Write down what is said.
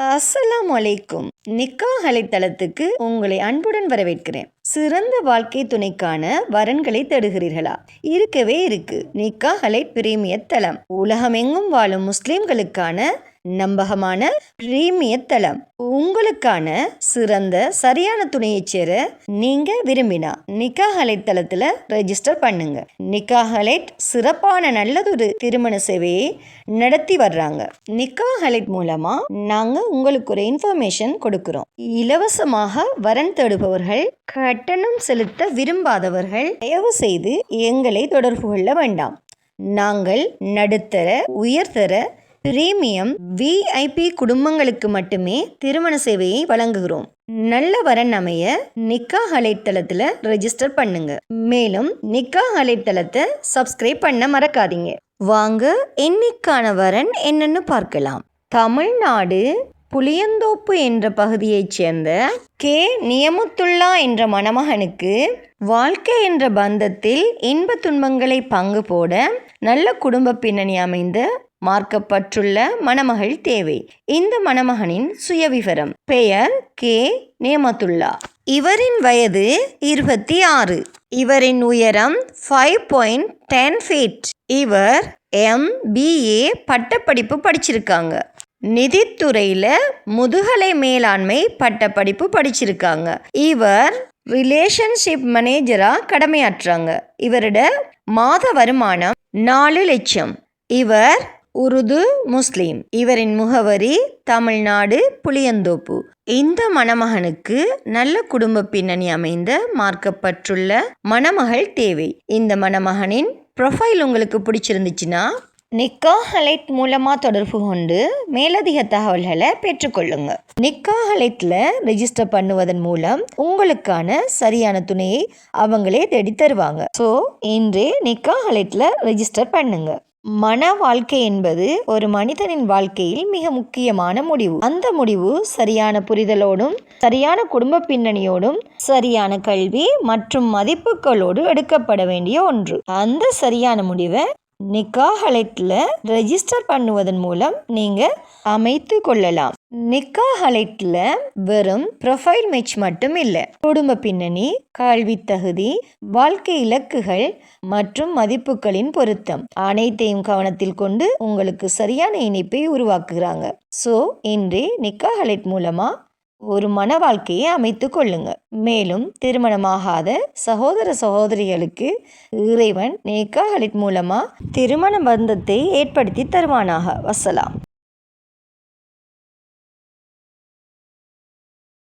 அஸ்ஸலாமு அலைக்கும். நிக்காஹ் அலைத்தளத்துக்கு உங்களை அன்புடன் வரவேற்கிறேன். சிறந்த வாழ்க்கை துணைக்கான வரன்களை தேடுகிறீர்களா? இருக்கவே இருக்கு நிக்காஹ் அலை பிரீமியர் தளம். உலகமெங்கும் வாழும் முஸ்லிம்களுக்கான நம்பகமான பிரீமியர் தளம். உங்களுக்கான சிறந்த சரியான துணையை சேர நீங்க விரும்பினா நிக்காஹ் அலைட் தளத்துல ரெஜிஸ்டர் பண்ணுங்க. நிக்காஹ் அலைட் சிறப்பான நல்லதொரு திருமண சேவையை நடத்தி வர்றாங்க. நிக்காஹ் அலைட் மூலமா நாங்க உங்களுக்கு ஒரு இன்ஃபர்மேஷன் கொடுக்கிறோம். இலவசமாக வரன் தேடுபவர்கள், கட்டணம் செலுத்த விரும்பாதவர்கள் தயவு செய்து எங்களை தொடர்பு கொள்ள வேண்டாம். நாங்கள் நடுத்தர, உயர்தர, பிரீமியம், விஐபி குடும்பங்களுக்கு மட்டுமே திருமண சேவையை வழங்குகிறோம். நல்ல வரன் அமைய நிக்காஹ் அலைட் தளத்துல ரெஜிஸ்டர் பண்ணுங்க. மேலும் நிக்காஹ் அலைட் தளத்தை சப்ஸ்கிரைப் பண்ண மறக்காதீங்க. வாங்க இன்னைக்கான வரன் என்னன்னு பார்க்கலாம். தமிழ்நாடு புளியந்தோப்பு என்ற பகுதியைச் சேர்ந்த கே நியமத்துல்லா என்ற மணமகனுக்கு வாழ்க்கை என்ற பந்தத்தில் இன்ப துன்பங்களை பங்கு போட நல்ல குடும்ப பின்னணி அமைந்த மார்க்கப்பட்டுள்ள மணமகள் தேவை. இந்த மணமகனின் சுயவிவரம்: பெயர் கே நியமத்துல்லா. இவரின் வயது 26. இவரின் உயரம் 5.10 feet. இவர் MBA பட்டப்படிப்பு படிச்சிருக்காங்க. நிதித்துறையில முதுகலை மேலாண்மை பட்டப்படிப்பு படிச்சிருக்காங்க. இவர் ரிலேஷன்ஷிப் மேனேஜரா கடமையாற்றாங்க. இவரோட மாத வருமானம் 4 லட்சம். இவர் உருது முஸ்லீம். இவரின் முகவரி தமிழ்நாடு புளியந்தோப்பு. இந்த மணமகனுக்கு நல்ல குடும்ப பின்னணி அமைந்த மார்க்கப்பட்டுள்ள மணமகள் தேவை. இந்த மணமகனின் ப்ரொஃபைல் உங்களுக்கு பிடிச்சிருந்துச்சுன்னா நிக்காஹ் அலைட் மூலமா தொடர்பு கொண்டு மேலதிக தகவல்களை பெற்றுக்கொள்ளுங்க. நிக்காஹ் அலைட்ல ரெஜிஸ்டர் பண்ணுவதன் மூலம் உங்களுக்கான சரியான துணையை அவங்களே தேடி தருவாங்க. ஸோ இன்றே நிக்காஹ் அலைட்ல ரெஜிஸ்டர் பண்ணுங்க. மன வாழ்க்கை என்பது ஒரு மனிதனின் வாழ்க்கையில் மிக முக்கியமான முடிவு. அந்த முடிவு சரியான புரிதலோடும், சரியான குடும்ப பின்னணியோடும், சரியான கல்வி மற்றும் மதிப்புகளோடு எடுக்கப்பட வேண்டிய ஒன்று. அந்த சரியான முடிவை நிக்காஹ் அலைட்ல ரெஜிஸ்டர் பண்ணுவதன் மூலம் நீங்க அமைத்து கொள்ளலாம். நிக்காஹ் அலைட்ல வெறும் ப்ரொஃபைல் மேட்ச் மட்டும் இல்லை, குடும்ப பின்னணி, கல்வி தகுதி, வாழ்க்கை இலக்குகள் மற்றும் மதிப்புகளின் பொருத்தம் அனைத்தையும் கவனத்தில் கொண்டு உங்களுக்கு சரியான இணைப்பை உருவாக்குகிறாங்க. ஸோ இன்றே நிக்காஹ் அலைட் மூலமா ஒரு மன வாழ்க்கையை அமைத்து கொள்ளுங்க. மேலும் திருமணமாகாத சகோதர சகோதரிகளுக்கு இறைவன் நிக்காஹ் அலைட் மூலமா திருமண பந்தத்தை ஏற்படுத்தி தருவானாக. வசலாம்.